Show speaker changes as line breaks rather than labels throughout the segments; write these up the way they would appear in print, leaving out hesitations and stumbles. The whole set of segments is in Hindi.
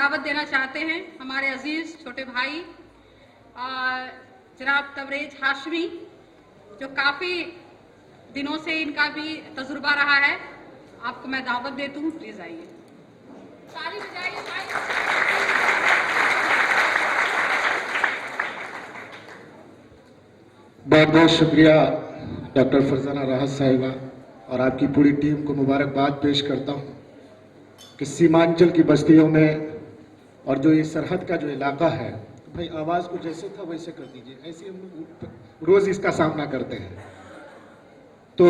दावत देना चाहते हैं हमारे अजीज छोटे भाई जनाब तबरेज हाशमी, जो काफ़ी दिनों से इनका भी तजुर्बा रहा है। आपको मैं दावत देती हूँ, प्लीज़ आइए। ताली बजाइए भाई।
बहुत बहुत शुक्रिया डॉक्टर फरजाना राहत साहिबा और आपकी पूरी टीम को मुबारकबाद पेश करता हूँ कि सीमांचल की बस्तियों में और जो ये सरहद का जो इलाका है, भाई आवाज़ को जैसे था वैसे कर दीजिए, ऐसे हम लोग रोज़ इसका सामना करते हैं। तो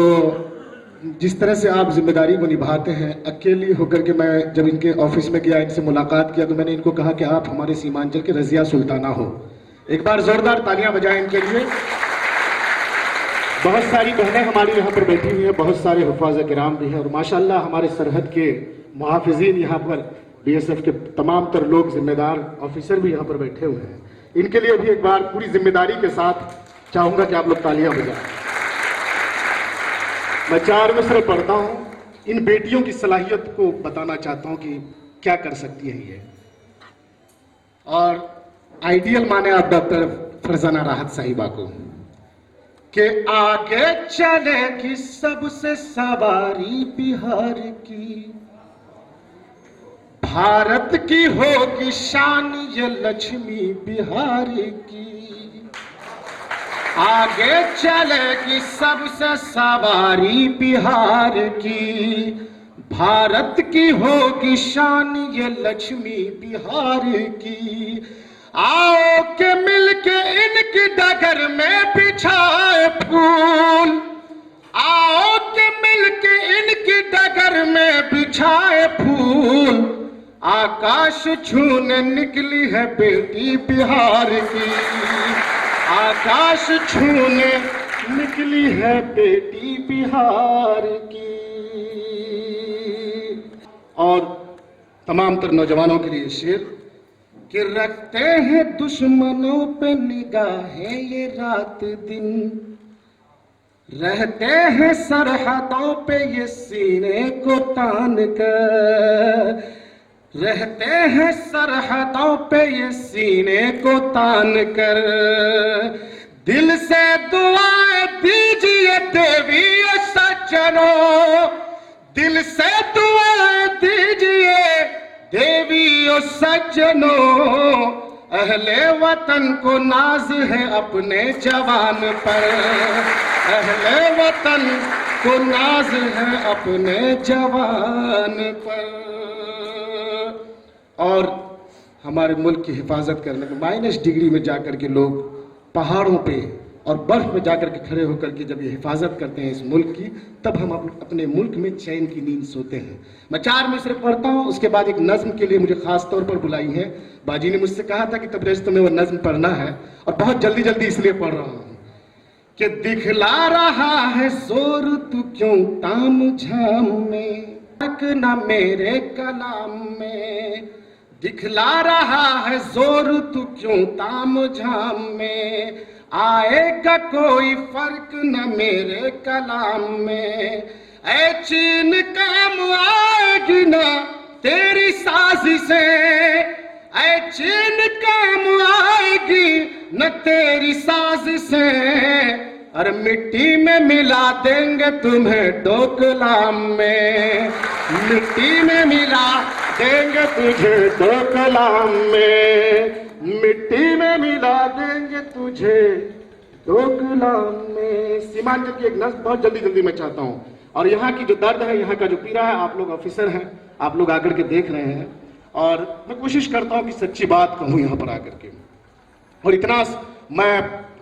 जिस तरह से आप जिम्मेदारी को निभाते हैं, अकेली होकर के मैं जब इनके ऑफिस में गया, इनसे मुलाकात किया, तो मैंने इनको कहा कि आप हमारे सीमांचल के रजिया सुल्ताना हो। एक बार जोरदार तालियां बजाएं इनके लिए। बहुत सारी बहनें हमारी यहाँ पर बैठी हुई हैं, बहुत सारे हुफाज़ किराम भी हैं और माशाल्लाह हमारे सरहद के मुहाफ़िज़ीन यहाँ पर बीएसएफ के तमाम तर लोग, जिम्मेदार ऑफिसर भी यहाँ पर बैठे हुए हैं। इनके लिए भी एक बार पूरी जिम्मेदारी के साथ चाहूँगा कि आप लोग तालियां बजाएं। मैं 4 मिसरे पढ़ता हूँ, इन बेटियों की सलाहियत को बताना चाहता हूँ कि क्या कर सकती है ये। और आइडियल माने आप डॉक्टर फरजाना राहत साहिबा को कि आगे चलेगी सबसे सवारी बिहार की, भारत की होगी शान ये लक्ष्मी बिहार की। आगे चलेगी सबसे सवारी बिहार की, भारत की होगी शान ये लक्ष्मी बिहार की। आओ के मिलके इनकी डगर में बिछाए फूल, आओ के मिलके इनकी डगर में बिछाए फूल। आकाश छूने निकली है बेटी बिहार की, आकाश छूने निकली है बेटी बिहार की। और तमाम तर नौजवानों के लिए शेर कि रखते हैं दुश्मनों पे निगाहें ये रात दिन, रहते हैं सरहदों पे ये सीने को तान कर, रहते हैं सरहदों पे ये सीने को तान कर। दिल से दुआएं दीजिए देवी सज्जनों, दिल से दुआएं दीजिए देवी और सज्जनों। अहले वतन को नाज है अपने जवान पर, अहले वतन को नाज है अपने जवान पर। और हमारे मुल्क की हिफाजत करने में माइनस डिग्री में जाकर के लोग पहाड़ों पे और बर्फ में जाकर के खड़े होकर के जब ये हिफाजत करते हैं इस मुल्क की, तब हम अपने मुल्क में चैन की नींद सोते हैं। मैं 4 मिसरे पढ़ता हूँ, उसके बाद एक नज्म के लिए मुझे खास तौर पर बुलाई है। बाजी ने मुझसे कहा था कि तबरेज तुम्हें वो नज्म पढ़ना है, और बहुत जल्दी जल्दी इसलिए पढ़ रहा हूँ कि दिखला रहा है जोर तू क्यों ताम झाम में, ना मेरे कलाम में। दिखला रहा है जोर तू क्यों ताम झाम में, आएगा कोई फर्क न मेरे कलाम में। ऐ चीन काम आएगी ना तेरी साजिशें, ऐ चीन काम आएगी न तेरी साजिशें। और मिट्टी में मिला देंगे तुम्हें डोकलाम में, मिट्टी में मिला देंगे तुझे डोकलाम में, मिट्टी में मिला देंगे तुझे डोकलाम में। सीमांचल की एक नस्ल बहुत जल्दी जल्दी मैं चाहता हूँ, और यहाँ की जो दर्द है, यहाँ का जो पीड़ा है, आप लोग ऑफिसर हैं, आप लोग आकर के देख रहे हैं, और मैं कोशिश करता हूँ कि सच्ची बात कहूँ यहाँ पर आकर के। और इतना मैं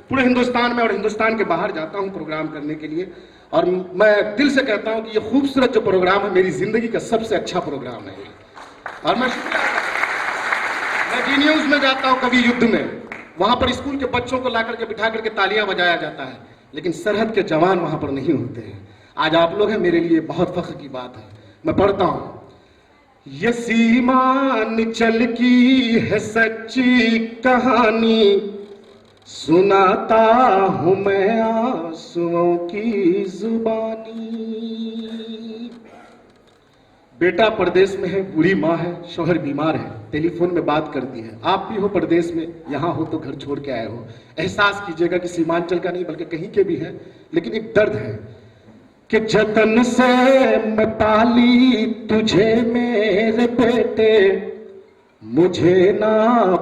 पूरे हिंदुस्तान में और हिंदुस्तान के बाहर जाता हूँ प्रोग्राम करने के लिए, और मैं दिल से कहता हूँ कि ये खूबसूरत जो प्रोग्राम है, मेरी जिंदगी का सबसे अच्छा प्रोग्राम है। और मैं जी न्यूज में जाता हूँ, कभी युद्ध में, वहां पर स्कूल के बच्चों को लाकर के बिठा करके तालियां बजाया जाता है, लेकिन सरहद के जवान वहां पर नहीं होते हैं। आज आप लोग हैं, मेरे लिए बहुत फख्र की बात है। मैं पढ़ता हूं, ये सीमांचल की है सच्ची कहानी, सुनाता हूं मैं आंसुओं की जुबानी। बेटा परदेश में है, बूढ़ी माँ है, शौहर बीमार है, टेलीफोन में बात करती है। आप भी हो परदेश में, यहाँ हो तो घर छोड़ के आए हो। एहसास कीजिएगा कि सीमांचल का नहीं बल्कि कहीं के भी है, लेकिन एक दर्द है कि जतन से मैं पाली तुझे मेरे बेटे, मुझे ना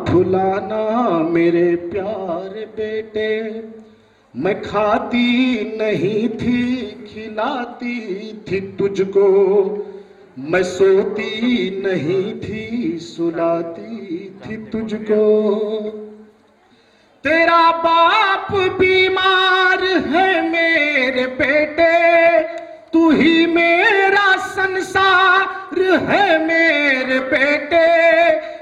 भुलाना मेरे प्यारे बेटे। मैं खाती नहीं थी खिलाती थी तुझको, मैं सोती नहीं थी सुलाती थी तुझको। तेरा बाप बीमार है मेरे बेटे, तू ही मेरा संसार है मेरे बेटे।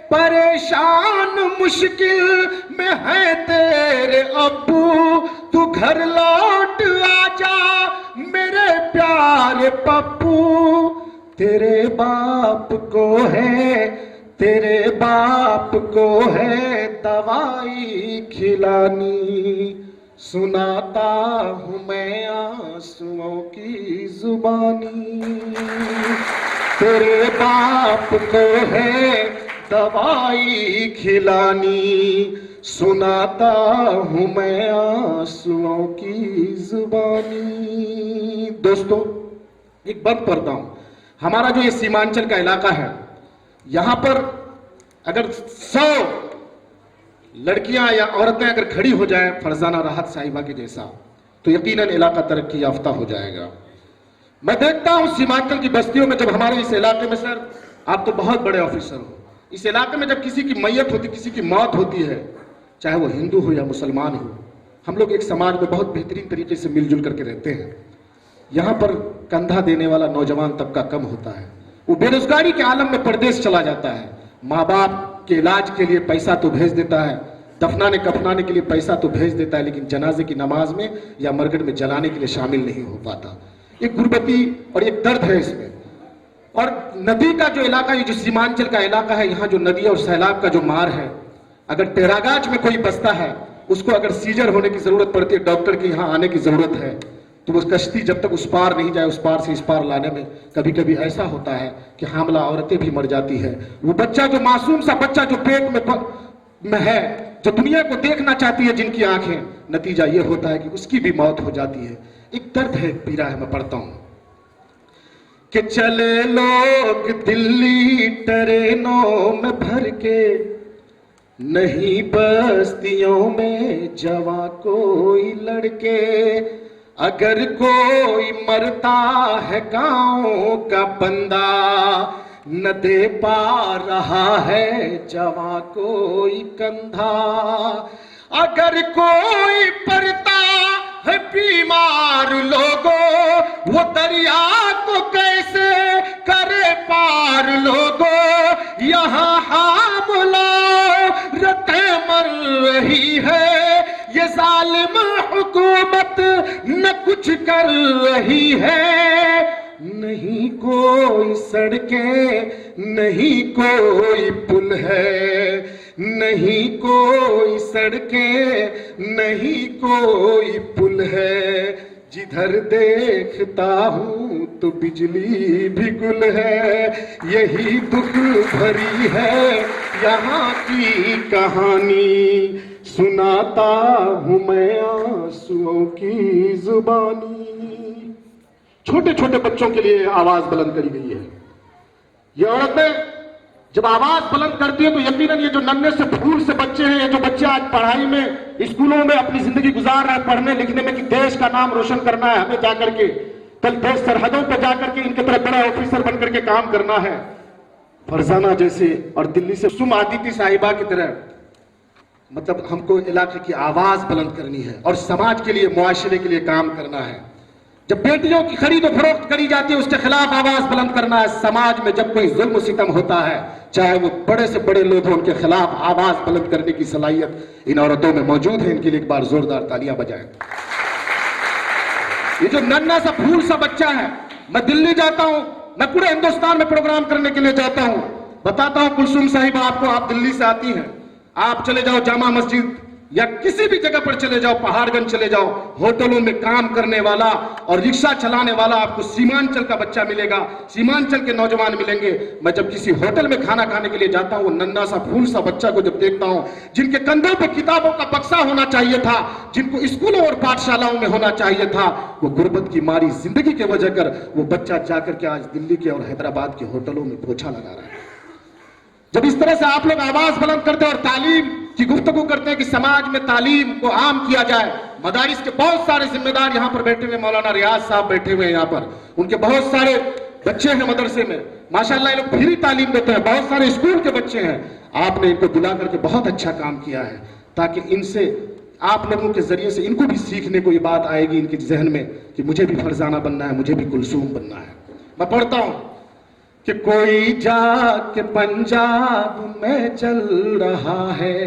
परेशान मुश्किल में है तेरे अब्बू, तू घर लौट आजा मेरे प्यारे पप्पू। तेरे बाप को है, तेरे बाप को है दवाई खिलानी, सुनाता हूं मैं आंसुओं की जुबानी। तेरे बाप को है दवाई खिलानी, सुनाता हूं मैं आंसुओं की जुबानी। दोस्तों, एक बात करता हूं, हमारा जो ये सीमांचल का इलाका है, यहां पर अगर 100 लड़कियां या औरतें अगर खड़ी हो जाएं फरजाना राहत साहिबा के जैसा, तो यकीनन इलाका तरक्की याफ्ता हो जाएगा। मैं देखता हूं सीमांचल की बस्तियों में, जब हमारे इस इलाके में, सर आप तो बहुत बड़े ऑफिसर हो, इस इलाके में जब किसी की मैयत होती, किसी की मौत होती है, चाहे वो हिंदू हो या मुसलमान हो, हम लोग एक समाज में बहुत बेहतरीन तरीके से मिलजुल करके रहते हैं। यहाँ पर कंधा देने वाला नौजवान तबका कम होता है, वो बेरोजगारी के आलम में परदेश चला जाता है। माँ बाप के इलाज के लिए पैसा तो भेज देता है, दफनाने कफनाने के लिए पैसा तो भेज देता है, लेकिन जनाजे की नमाज में या मरकट में जलाने के लिए शामिल नहीं हो पाता। एक गुर्बती और एक दर्द है इसमें। और नदी का जो इलाका, ये जो सीमांचल का इलाका है, यहाँ जो नदी और सैलाब का जो मार है, अगर टेरागाज में कोई बसता है, उसको अगर सीजर होने की जरूरत पड़ती है, डॉक्टर के यहाँ आने की जरूरत है, तो वो कश्ती जब तक उस पार नहीं जाए, उस पार से इस पार लाने में कभी कभी ऐसा होता है कि हामला औरतें भी मर जाती है। वो बच्चा, जो मासूम सा बच्चा जो पेट में है, जो दुनिया को देखना चाहती है जिनकी आंखें, नतीजा ये होता है कि उसकी भी मौत हो जाती है। एक दर्द है, एक पीड़ा है। मैं पढ़ता हूं कि चले लोग दिल्ली ट्रेनों में भर के, नहीं बस्तियों में जवां कोई लड़के। अगर कोई मरता है गांव का बंदा, न दे पा रहा है जवां कोई कंधा। अगर कोई पड़ता है बीमार लोगों, वो दरिया को कैसे करे पार लोगों। यहाँ हामला रतें मर रही है, ये जालिम हुकूमत न कुछ कर रही है। नहीं कोई सड़कें, नहीं कोई पुल है, नहीं कोई सड़कें, नहीं कोई पुल है। जिधर देखता हूँ तो बिजली भी गुल है। यही दुख भरी है यहाँ की कहानी, सुनाता हूँ मैं आंसुओं की जुबानी। छोटे छोटे बच्चों के लिए आवाज बुलंद करी गई है। ये औरतें जब आवाज बुलंद करती है तो यकीनन ये जो नन्हे से फूल से बच्चे हैं, ये जो बच्चे आज पढ़ाई में, स्कूलों में अपनी जिंदगी गुजार रहे हैं, पढ़ने लिखने में कि देश का नाम रोशन करना है हमें, जाकर के कल देश सरहदों पर जाकर के इनके तरह बड़ा ऑफिसर बनकर के काम करना है, फरजाना जैसे और दिल्ली से सुम आदिति साहिबा की तरह, मतलब हमको इलाके की आवाज बुलंद करनी है और समाज के लिए, मुआशरे के लिए काम करना है। जब बेटियों की खरीद और फरोख्त करी जाती है उसके खिलाफ आवाज बुलंद करना है। समाज में जब कोई जुल्म सितम होता है, चाहे वो बड़े से बड़े लोग हों, उनके खिलाफ आवाज बुलंद करने की सलाहियत इन औरतों में मौजूद है। इनके लिए एक बार जोरदार तालियां बजाएं। ये जो नन्हा सा फूल सा बच्चा है, मैं दिल्ली जाता हूं, मैं पूरे हिंदुस्तान में प्रोग्राम करने के लिए जाता हूं, बताता हूं कुलसुम साहिबा आपको, आप दिल्ली से आती हैं, आप चले जाओ जामा मस्जिद या किसी भी जगह पर चले जाओ, पहाड़गंज चले जाओ, होटलों में काम करने वाला और रिक्शा चलाने वाला आपको सीमांचल का बच्चा मिलेगा, सीमांचल के नौजवान मिलेंगे। मैं जब किसी होटल में खाना खाने के लिए जाता हूं, वो नन्हा सा फूल सा बच्चा को जब देखता हूं, जिनके कंधों पर किताबों का बक्सा होना चाहिए था, जिनको स्कूलों और पाठशालाओं में होना चाहिए था, वो गुर्बत की मारी जिंदगी के वजह कर वो बच्चा जाकर के आज दिल्ली के और हैदराबाद के होटलों में पोछा लगा रहा है। जब इस तरह से आप लोग आवाज बुलंद करते हैं और तालीम की गुफ्तगू करते हैं कि समाज में तालीम को आम किया जाए, मदारिस के बहुत सारे जिम्मेदार यहां पर बैठे हुए, मौलाना रियाज साहब बैठे हुए हैं यहां पर, उनके बहुत सारे बच्चे हैं मदरसे में, माशाल्लाह ये लोग फ्री तालीम देते हैं, बहुत सारे स्कूल के बच्चे हैं। आपने इनको बुला करके बहुत अच्छा काम किया है, ताकि इनसे आप लोगों के जरिए से इनको भी सीखने को ये बात आएगी इनके जहन में कि मुझे भी फरजाना बनना है, मुझे भी कुलसूम बनना है। मैं पढ़ता हूं कि कोई जाके पंजाब में चल रहा है,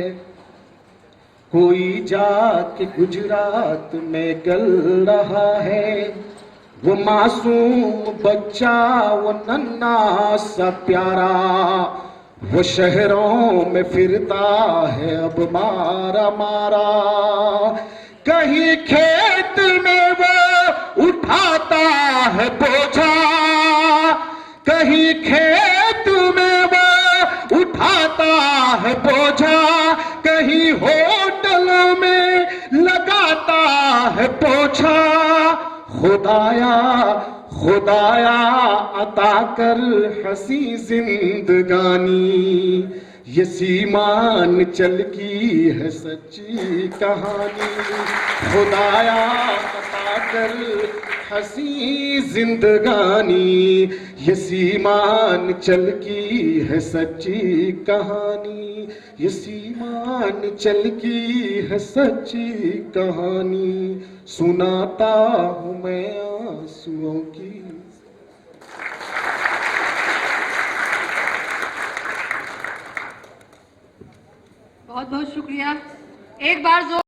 कोई जाके गुजरात में गल रहा है, वो मासूम बच्चा वो नन्हा सा प्यारा, वो शहरों में फिरता है अब मारा मारा, कहीं खेत में वो उठाता है बोझा, कहीं खेत में वो उठाता है बोझा, कहीं होटलों में लगाता है पोछा, खुदाया खुदाया अता कर हंसी जिंदगानी, ये सीमान चल की है सच्ची कहानी, खुदाया अता कर हंसी जिंदगानी, ये सीमान चल की है सच्ची कहानी, ये सीमान चल की है सच्ची कहानी, सुनाता हूँ मैं आंसुओं की।
बहुत बहुत शुक्रिया। एक बार जो